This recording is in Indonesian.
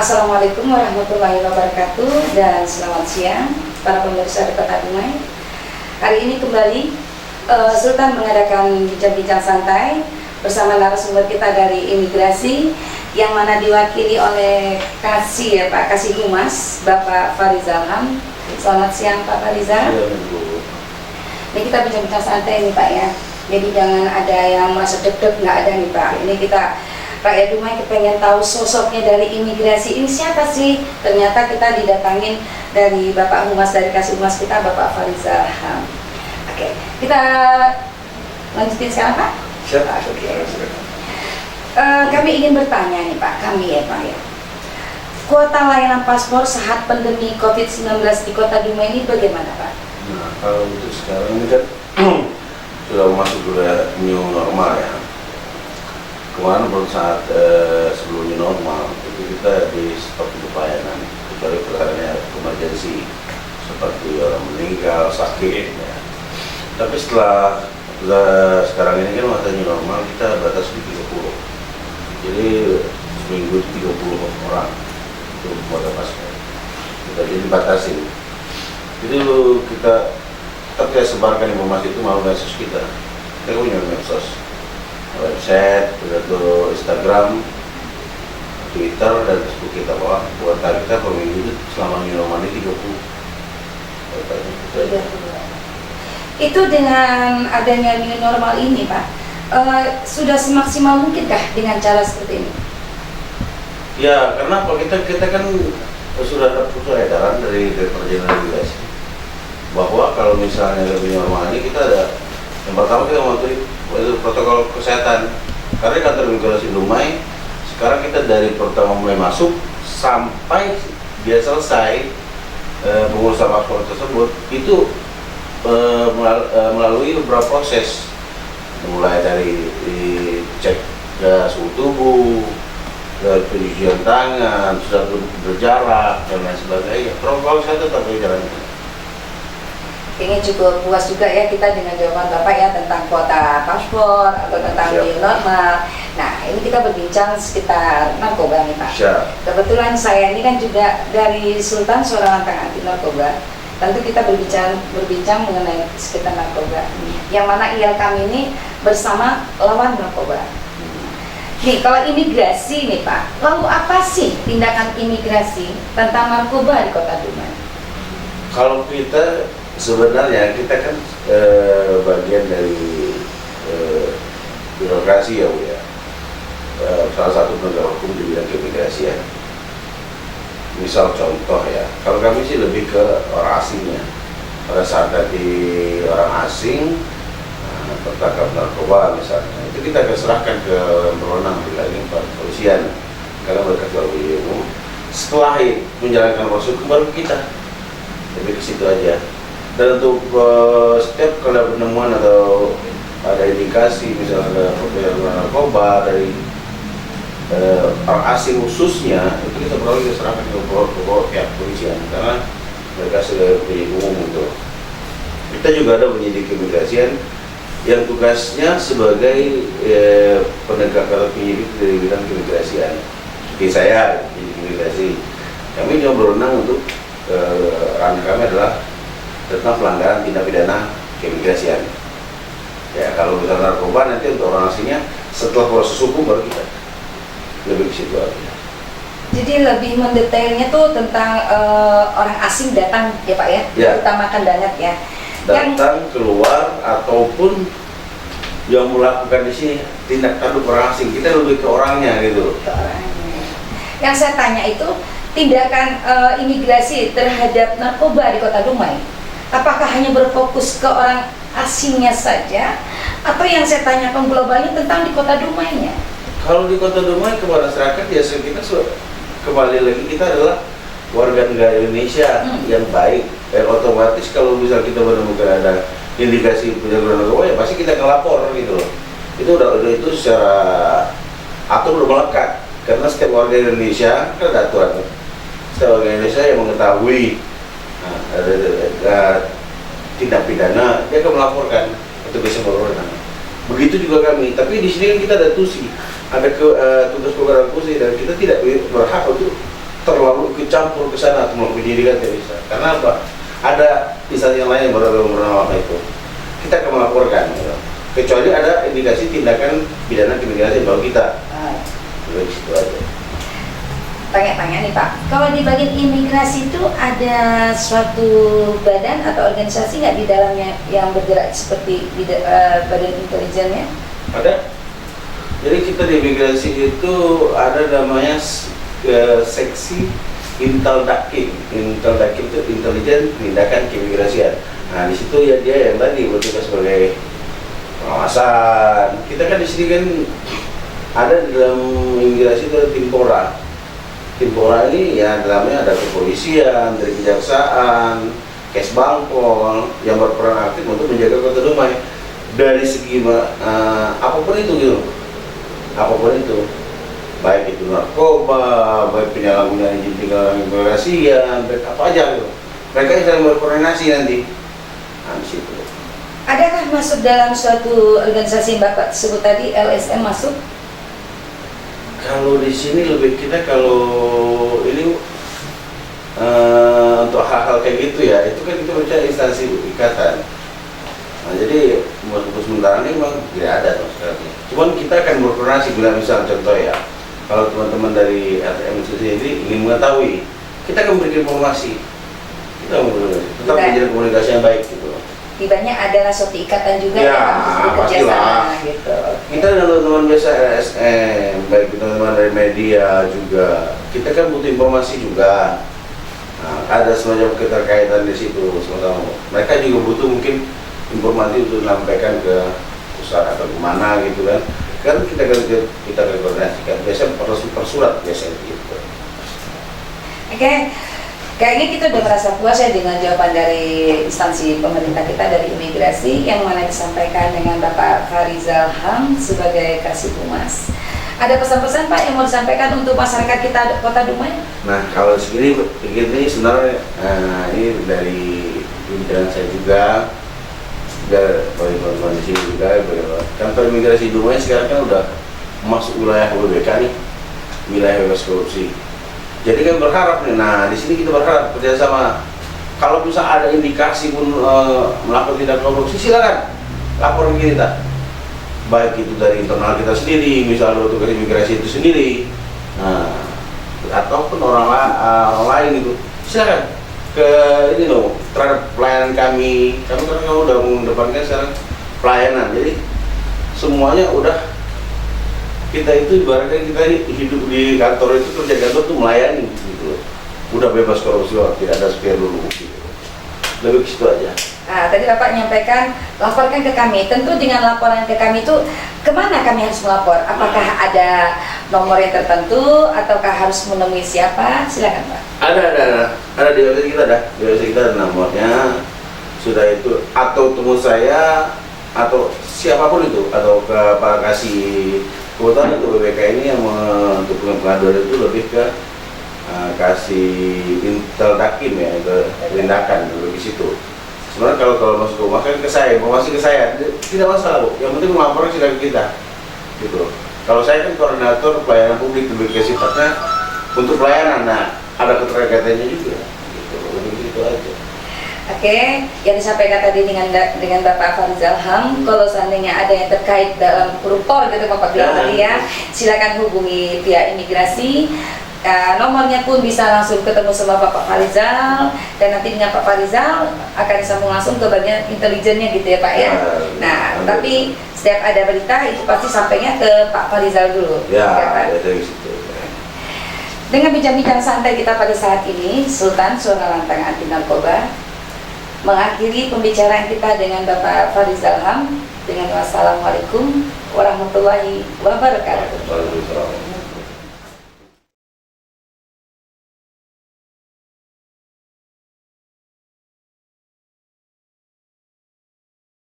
Assalamualaikum warahmatullahi wabarakatuh dan selamat siang para pemirsa di Kota Dumai. Hari ini kembali Sultan mengadakan bincang-bincang santai bersama narasumber kita dari imigrasi yang mana diwakili oleh Kasih ya Pak Kasih Humas Bapak Farizal Ham. Selamat siang Pak Farizal. Ini kita bincang-bincang santai nih Pak ya. Jadi jangan ada yang merasa deg-deg, nggak ada nih Pak. Ini kita rakyat Dumai kepengen tahu sosoknya dari imigrasi ini siapa sih? Ternyata kita didatangin dari Bapak Humas dari Kasih Humas kita Bapak Farizal Ham. Oke, kita lanjutin sekarang Pak. Siap. Oke. Kami ingin bertanya nih Pak, kami ya Pak ya. Kuota layanan paspor saat pandemi COVID-19 di Kota Dumai ini bagaimana Pak? Nah, kalau untuk sekarang ini kan sudah masuk new normal ya. Kemarin pada saat sebelum new normal itu kita di stop untuk pelayanan kecuali perkara emergency seperti orang meninggal, sakit ya. Tapi setelah sekarang ini kan masa new normal kita batas di 30. Jadi seminggu 30 orang untuk kuota paspor. Kita jadi batasin. Itu kita sebarkan informasi itu melalui medsos kita. Kita punya medsos, website, Instagram, Twitter, dan Facebook kita bahwa kuota kita per minggu itu selama new normal ini 30. Itu dengan adanya new normal ini Pak, sudah semaksimal mungkinkah dengan cara seperti ini? Ya, karena apa kita kan sudah ada edaran dari Perjalanan Imigrasi bahwa kalau misalnya lebih normal ini kita ada yang pertama kita mematuhi itu protokol kesehatan. Karena kantor imigrasi Dumai sekarang kita dari pertama mulai masuk sampai dia selesai pengurusan paspor tersebut itu melalui beberapa proses, mulai dari cek suhu tubuh, pencucian tangan, sudah berjarak dan lain sebagainya. Protokol kesehatan tetap berjalan. Ini cukup puas juga ya kita dengan jawaban Bapak ya tentang kuota paspor atau tentang new normal. Nah ini kita berbincang sekitar narkoba nih Pak. Siap. Kebetulan saya ini kan juga dari Sultan seorang mantan anti narkoba. Tentu kita berbincang mengenai sekitar narkoba. Yang mana IL kami ini bersama lawan narkoba. Nih kalau imigrasi nih Pak, lalu apa sih tindakan imigrasi tentang narkoba di Kota Dumai? Kalau kita sebenarnya kita kan bagian dari birokrasi ya Bu ya. Salah satu penegak hukum di bidang keimigrasian. Misal contoh ya, kalau kami sih lebih ke orang asingnya. Pada saat tadi orang asing tertangkap narkoba misalnya, itu kita akan serahkan ke berwenang di kepolisian karena mereka selalu umum. Setelah menjalankan proses hukum baru kita lebih ke situ aja. Dan untuk setiap kalau penemuan atau ada indikasi misalnya ada narkoba dari orang asing khususnya, itu kita perlu serahkan ke pihak kepolisian karena mereka sudah menjadi umum untuk. Kita juga ada penyidik keimigrasian yang tugasnya sebagai penegak atau penyidik dari bidang keimigrasian. Seperti saya penyidik imigrasi, kami juga berwenang untuk ranah kami adalah tentang pelanggaran tindak pidana keimigrasian. Ya kalau misalnya narkoba nanti untuk orang asingnya setelah proses hukum baru kita lebih ke situ aja. Jadi lebih mendetailnya tuh tentang orang asing datang ya Pak ya, utamakan banget ya. Datang keluar ataupun yang melakukan di sini tindak tanduk orang asing, kita lebih ke orangnya gitu. Ke orangnya. Yang saya tanya itu tindakan imigrasi terhadap narkoba di Kota Dumai, apakah hanya berfokus ke orang asingnya saja, atau yang saya tanyakan globalnya tentang di Kota Dumainya? Kalau di Kota Dumai kepada masyarakat ya kita kembali lagi kita adalah warga negara Indonesia yang baik. Dan otomatis kalau misal kita menemukan ada indikasi penyalahgunaan narkoba ya pasti kita ngelapor gitu loh. Itu udah itu secara atur udah melekat karena setiap warga Indonesia kan ada aturan. Setiap warga Indonesia yang mengetahui ada tindak pidana dia akan melaporkan atau bisa berwenang. Begitu juga kami, tapi di sini kan kita ada TUSI, ada tugas program TUSI dan kita tidak berhak untuk terlalu ikut campur ke sana atau melakukan penyidikan tidak bisa. Karena apa? Ada instansi yang lain yang bernama itu. Kita akan melaporkan, gitu. Kecuali ada indikasi tindakan pidana keimigrasian baru kita. Dari situ aja. Tanya-tanya nih Pak, kalau di bagian imigrasi itu ada suatu badan atau organisasi nggak di dalamnya yang bergerak seperti badan intelijennya? Ada. Jadi kita di imigrasi itu ada namanya seksi Intel Dakim. Intel Dakim itu intelijen tindakan keimigrasian. Nah di situ ya dia yang tadi bertugas sebagai pengawasan. Kita kan di sini kan ada di dalam imigrasi itu ada Timpora. Timpora ini ya dalamnya ada kepolisian, dari kejaksaan, Kesbangpol yang berperan aktif untuk menjaga Kota Dumai dari segi apapun itu gitu, apapun itu, baik itu narkoba, baik penyalahgunaan izin tinggal imigrasian, baik apa aja gitu. Mereka yang saling berkoordinasi nanti. Nah, di situ. Adakah masuk dalam suatu organisasi yang Bapak sebut tadi LSM masuk? Kalau di sini lebih kita kalau ini untuk hal-hal kayak gitu ya, itu kan kita percaya instansi ikatan. Nah, jadi untuk sementara ini memang tidak ada sama sekali. Cuman kita akan berkoordinasi bila misal contoh ya, kalau teman-teman dari RTM sendiri ingin mengetahui, kita akan memberikan informasi. Kita tetap menjalin komunikasi yang baik gitu. Tibanya adalah suatu ikatan juga ya, yang bekerja sama gitu. Kita dan teman-teman biasa LSM, baik teman-teman dari media juga, kita kan butuh informasi juga. Nah, ada semacam keterkaitan di situ sama-sama. Mereka juga butuh mungkin informasi untuk disampaikan ke pusat atau kemana gitu kan. Kan kita koordinasikan, biasanya persurat biasanya gitu. Oke. Kayaknya kita udah merasa puas ya dengan jawaban dari instansi pemerintah kita dari imigrasi yang mana disampaikan dengan Bapak Farizal Ham sebagai Kasih Humas. Ada pesan-pesan Pak yang mau disampaikan untuk masyarakat kita Kota Dumai? Nah kalau segini begini sebenarnya ini dari pimpinan saya juga bagi teman-teman di sini juga. Kantor imigrasi Dumai sekarang kan udah masuk wilayah WBK nih, wilayah bebas korupsi. Jadi kan berharap nih, nah di sini kita berharap kerjasama. Kalau bisa ada indikasi pun melakukan tindak korupsi, silakan lapor ke kita. Baik itu dari internal kita sendiri, misalnya tugas imigrasi itu sendiri, nah, ataupun orang lain itu, silakan ke ini loh terhadap pelayanan kami. Kami kan udah mengedepankan sekarang pelayanan, jadi semuanya udah. Kita itu ibaratnya kita hidup di kantor itu, kerja kantor itu melayani gitu loh. Udah bebas korupsi, tidak ada spare dulu gitu. Lebih ke situ aja. Nah, tadi Bapak menyampaikan laporkan ke kami. Tentu dengan laporan ke kami itu kemana kami harus melapor? Apakah ada nomor yang tertentu ataukah harus menemui siapa? Silakan Pak. Ada di website kita ada. Di website kita ada nomornya. Sudah itu atau temu saya atau siapapun itu atau ke Pak Kasih. Kebetulan untuk BBK ini yang untuk pengaduan itu lebih ke kasih Intel Dakim ya, ke tindakan lebih situ. Sebenarnya kalau masuk ke rumah kan ke saya, informasi ke saya tidak masalah Bu. Yang penting melaporkan silakan kita, gitu. Kalau saya kan koordinator pelayanan publik, lebih ke sifatnya untuk pelayanan. Nah ada keterkaitannya juga, gitu. Lebih gitu aja. Oke, yang disampaikan tadi dengan Bapak Farizal Ham, kalau seandainya ada yang terkait dalam koruptor gitu Bapak bilang tadi ya, silakan hubungi pihak imigrasi. Nomornya pun bisa langsung ketemu sama Bapak Farizal, dan nanti dengan Pak Farizal akan disambung langsung ke bagian intelijennya gitu ya Pak ya. Nah, tapi setiap ada berita itu pasti sampainya ke Pak Farizal dulu. Ya, dari situ. Dengan bincang-bincang santai kita pada saat ini, Sultan Suara Lantang Anti Narkoba mengakhiri pembicaraan kita dengan Bapak Farizal Ham dengan wassalamualaikum warahmatullahi wabarakatuh.